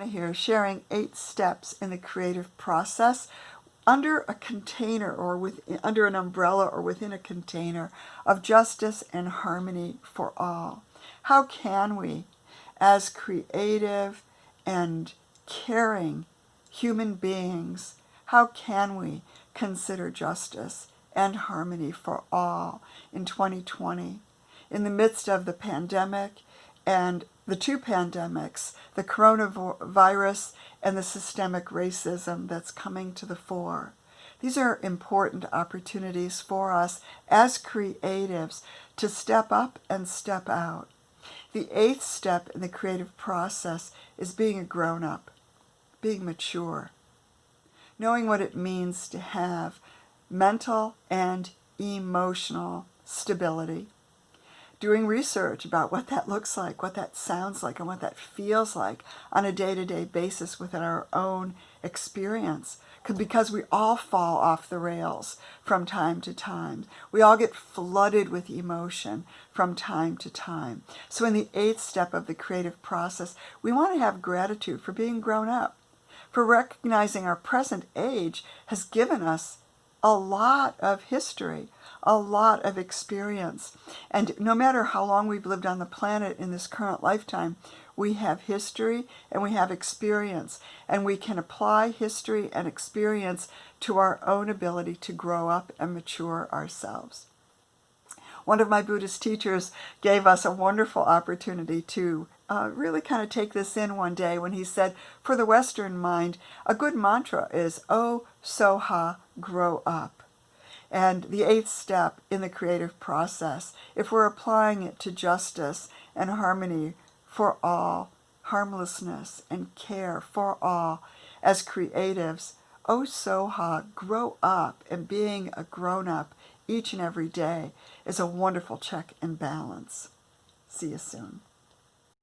here sharing 8 steps in the creative process under a container or under an umbrella or within a container of justice and harmony for all. How can we, as creative and caring human beings, how can we consider justice and harmony for all in 2020, in the midst of the pandemic and the 2 pandemics, the coronavirus and the systemic racism that's coming to the fore? These are important opportunities for us as creatives to step up and step out. The 8th step in the creative process is being a grown-up, being mature, knowing what it means to have mental and emotional stability, doing research about what that looks like, what that sounds like, and what that feels like on a day-to-day basis within our own experience. Because we all fall off the rails from time to time. We all get flooded with emotion from time to time. So in the 8th step of the creative process, we want to have gratitude for being grown up, for recognizing our present age has given us a lot of history, a lot of experience. And no matter how long we've lived on the planet in this current lifetime, we have history and we have experience, and we can apply history and experience to our own ability to grow up and mature ourselves. One of my Buddhist teachers gave us a wonderful opportunity to really kind of take this in one day when he said, for the Western mind, a good mantra is, "Oh, Soha, grow up." And the 8th step in the creative process, if we're applying it to justice and harmony for all, harmlessness and care for all as creatives, oh Soha, grow up, and being a grown-up each and every day is a wonderful check and balance. See you soon.